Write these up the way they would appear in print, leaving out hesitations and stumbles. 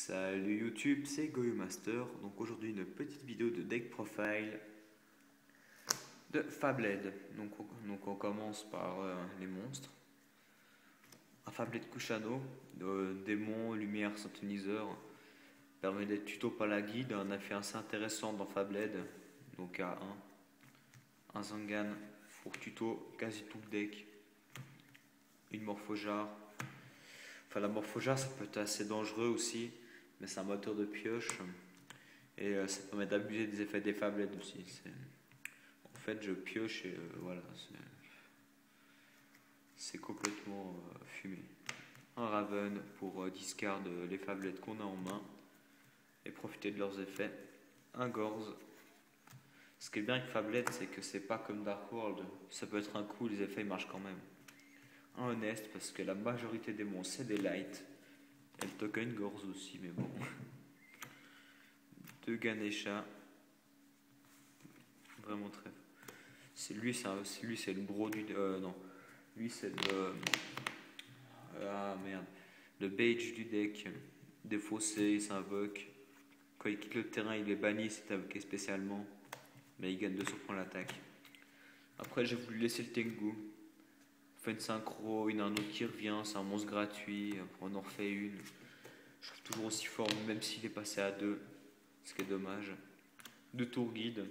Salut YouTube, c'est GoyoMaster. Donc aujourd'hui une petite vidéo de deck profile de Fabled. Donc on commence par les monstres. Un Fabled Kushano, de démon, lumière, synthoniseur. Permet d'être tuto par la guide, un effet assez intéressant dans Fabled. Donc à 1. Un Zangan pour tuto quasi tout le deck. Une Morphojar. Enfin la Morphojar ça peut être assez dangereux aussi. Mais c'est un moteur de pioche et ça permet d'abuser des effets des Fabled aussi. En fait, je pioche et voilà, c'est complètement fumé. Un Raven pour discard les Fabled qu'on a en main et profiter de leurs effets. Un Gorz. Ce qui est bien avec Fabled, c'est que c'est pas comme Dark World. Ça peut être un coup, les effets marchent quand même. Un Honest, parce que la majorité des monstres c'est des light. Et le token Gorz aussi, mais bon. 2 Ganesha, vraiment très. C'est lui, c'est le gros du. Non, lui c'est le. Ah merde, le Beige du deck. Défaussé, il s'invoque. Quand il quitte le terrain, il est banni, c'est invoqué spécialement. Mais il gagne 200 points l'attaque. Après, j'ai voulu laisser le Tengu. On fait une synchro, un autre qui revient, c'est un monstre gratuit. On en refait une. Je trouve toujours aussi fort, même s'il est passé à 2. Ce qui est dommage. 2 tours guide.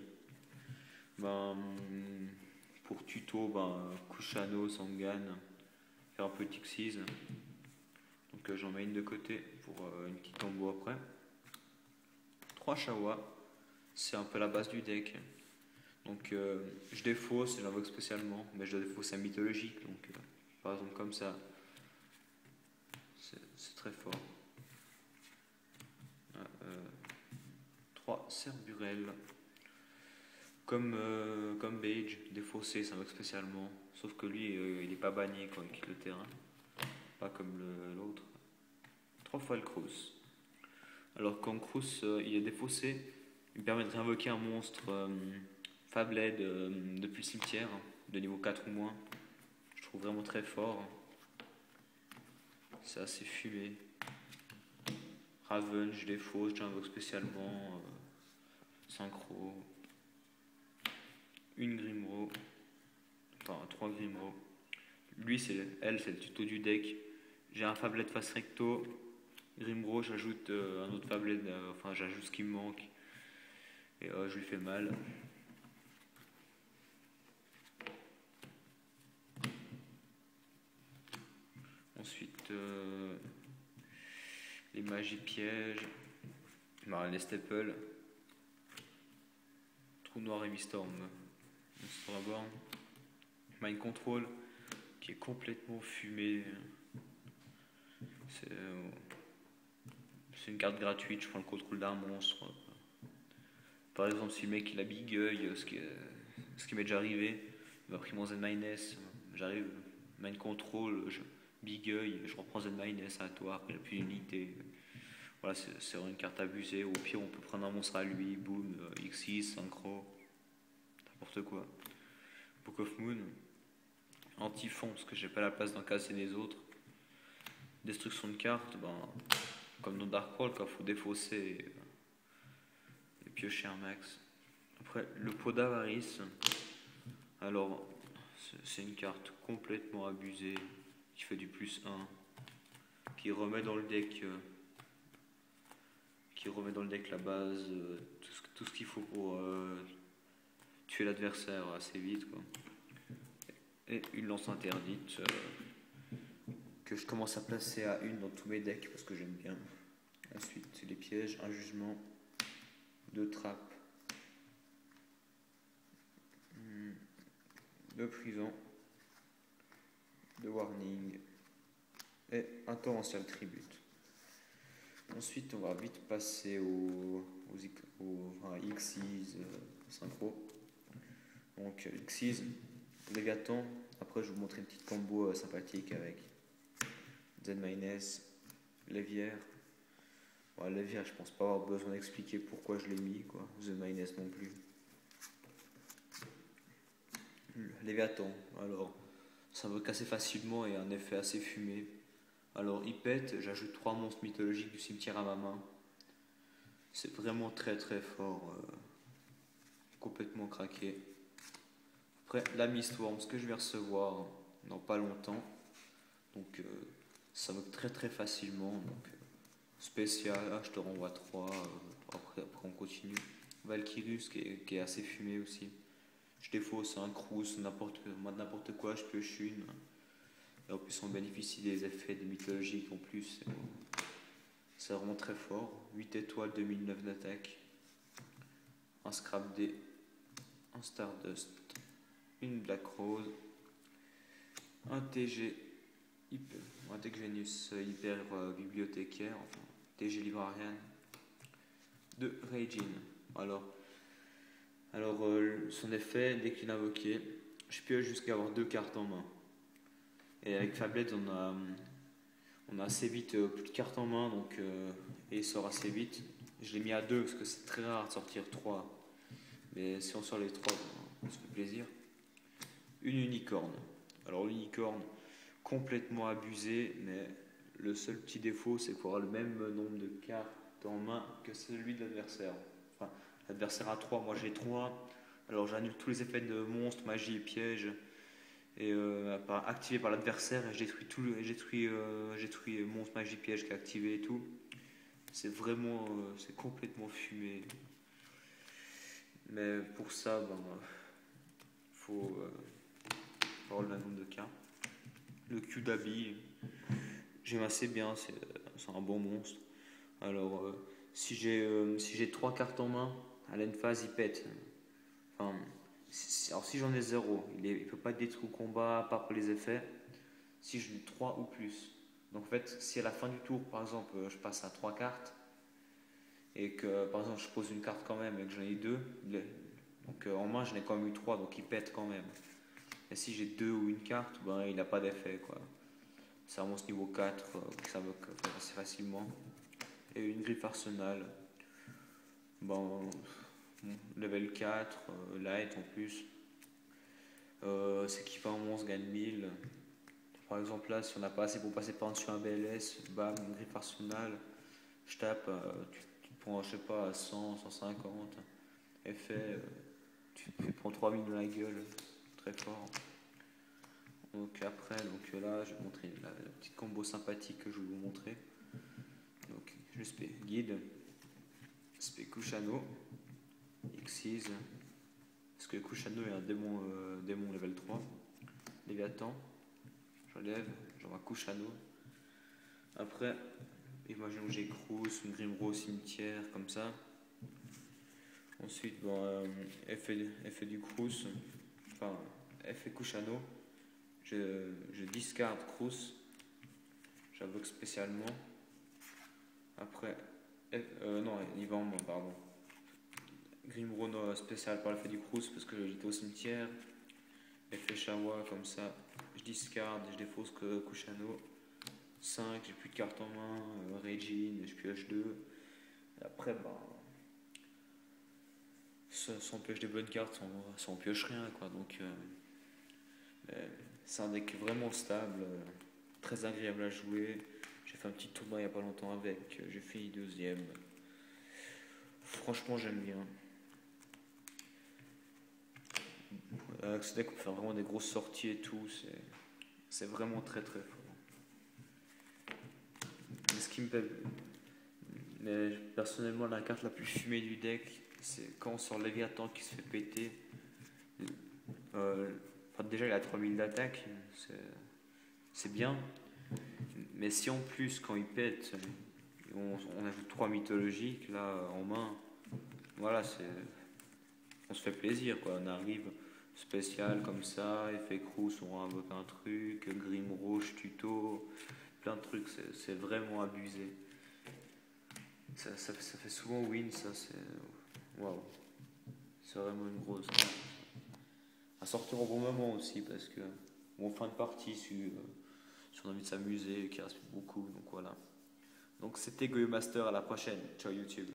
Pour tuto, Kushano, Zangan, faire un peu Tixies. Donc j'en mets une de côté pour une petite combo après. 3 Shawa, c'est un peu la base du deck. Donc je défausse, j'invoque spécialement, mais je dois défausser un mythologique. Donc par exemple comme ça, c'est très fort. 3 Cerburel. Comme Beige, défaussé, ça invoque spécialement. Sauf que lui, il n'est pas banni quand il quitte le terrain. Pas comme l'autre. 3 fois le Crous. Alors quand Crous il est défaussé, il me permet de réinvoquer un monstre Fabled depuis le cimetière, de niveau 4 ou moins. Je trouve vraiment très fort. C'est assez fumé. Raven, je défausse, j'invoque spécialement. Synchro. Une Grimro. Enfin 3 Grimro. Lui, c'est le tuto du deck. J'ai un Fabled face recto. Grimro, j'ajoute un autre Fabled, j'ajoute ce qui me manque. Et je lui fais mal. Ensuite, les magies pièges. Les staples. Trou noir et Storm. Monsterborn. Mind Control, qui est complètement fumé. C'est une carte gratuite, je prends le contrôle d'un monstre. Par exemple, si le mec il a Big Eye, ce qui m'est déjà arrivé, il m'a pris mon Z-, j'arrive, Mind Control, Big Eye, je reprends Z- à toi, après il n'a plus d'unité. Voilà, c'est vraiment une carte abusée. Au pire, on peut prendre un monstre à lui, boum, X6, synchro, n'importe quoi. Book of Moon, anti-fond, parce que j'ai pas la place d'en casser les autres. Destruction de cartes, comme dans Dark World, il faut défausser et piocher un max. Après, le pot d'avarice. Alors, c'est une carte complètement abusée qui fait du +1, qui remet dans le deck, la base, tout ce qu'il faut pour tuer l'adversaire assez vite, quoi. Et une lance interdite que je commence à placer à 1 dans tous mes decks parce que j'aime bien. Ensuite, les pièges, un jugement, 2 trappes, 2 prisons, 2 warnings et un torrential tribute. Ensuite, on va vite passer aux Xyz synchro. Donc, Xyz, Léviathan. Après, je vais vous montrer une petite combo sympathique avec Z-, Lévière. Lévière, je pense pas avoir besoin d'expliquer pourquoi je l'ai mis, quoi. Z- non plus. Léviathan, alors, ça invoque assez facilement et un effet assez fumé. Alors, il pète, j'ajoute 3 monstres mythologiques du cimetière à ma main. C'est vraiment très très fort. Complètement craqué. Après, la Mistworm, ce que je vais recevoir dans pas longtemps. Donc, ça me très très facilement. Donc, spécial, je te renvoie 3. Après, on continue. Valkyrus qui est assez fumé aussi. Je défausse un Crous, n'importe quoi, je pioche une. Et en plus, on bénéficie des effets des mythologiques en plus. C'est vraiment très fort. 8 étoiles, 2009 d'attaque. Un Scrap D. Un Stardust. Une Black Rose. Un TG. Un Techgenius hyper bibliothécaire. Enfin, TG librarian. 2 Reijin. Alors son effet, dès qu'il est invoqué, je pioche jusqu'à avoir 2 cartes en main. Et avec Fablets, on a assez vite plus de cartes en main, donc, et il sort assez vite. Je l'ai mis à 2 parce que c'est très rare de sortir 3. Mais si on sort les 3, on se fait plaisir. Une unicorne. Alors l'unicorne, complètement abusé, mais le seul petit défaut, c'est qu'il faut avoir le même nombre de cartes en main que celui de l'adversaire. Enfin, l'adversaire a 3, moi j'ai 3. Alors j'annule tous les effets de monstres, magie et pièges. Et activé par l'adversaire, et je détruis monstre, magie, piège qui est activé et tout. C'est vraiment, c'est complètement fumé. Mais pour ça, faut avoir le même nombre de cartes. Le Q-Dabi, j'aime assez bien, c'est un bon monstre. Alors, si j'ai 3 cartes en main, à l'endphase il pète. Enfin, alors si j'en ai 0, il ne peut pas être détruit au combat, à part pour les effets. Si j'en ai 3 ou plus. Donc en fait, si à la fin du tour, par exemple, je passe à 3 cartes, et que par exemple je pose une carte quand même, et que j'en ai 2, donc en main j'en ai quand même eu 3, donc il pète quand même. Et si j'ai 2 ou une carte, il n'a pas d'effet, quoi. C'est un monstre niveau 4, que ça invoque assez facilement. Et une griffe arsenal. Level 4, light en plus. C'est qui en monstre gagne 1000. Par exemple là, si on n'a pas assez pour passer par-dessus un BLS, bam, une griffe arsenal, je tape, tu te prends, je sais pas, à 100, 150. Effet, tu te prends 3000 dans la gueule, très fort. Donc après, là, je vais vous montrer la petite combo sympathique que je vais vous montrer. Donc, je spé guide, spé Kushano, Xyz, parce que Kushano est un démon level 3. Léviathan, j'enlève, j'envoie Kushano. Après, imaginons que j'ai Crous, une Grimro cimetière, comme ça. Ensuite, effet du Crous, enfin, effet Kushano. Je discard Crous, j'invoque spécialement. Après, non, Ivan, pardon. Grimro spécial par l'effet du Crous parce que j'étais au cimetière. Effet Shawa, comme ça, je discard, je défausse que Kushano. 5, j'ai plus de cartes en main, Regine, je pioche 2. Après, si on pioche des bonnes cartes, si on pioche rien, quoi. Donc, c'est un deck vraiment stable, très agréable à jouer. J'ai fait un petit tournoi il n'y a pas longtemps avec, j'ai fini 2e. Franchement, j'aime bien. Avec ce deck, on peut faire vraiment des grosses sorties et tout. C'est vraiment très très fort. Mais ce qui me plaît, mais personnellement, la carte la plus fumée du deck, c'est quand on sort Léviathan qui se fait péter. Déjà, il a 3000 d'attaque, c'est bien. Mais si en plus, quand il pète, on ajoute 3 mythologiques là en main, voilà, on se fait plaisir, quoi. On arrive spécial comme ça, effet Crous, on invoque un truc, Grim Roche, tuto, plein de trucs, c'est vraiment abusé. Ça fait souvent win, ça, c'est. Waouh! C'est vraiment une grosse. À sortir au bon moment aussi, parce que. Bon, fin de partie, si on a envie de s'amuser, qu'il reste beaucoup, donc voilà. Donc c'était Goyo Master, à la prochaine. Ciao YouTube.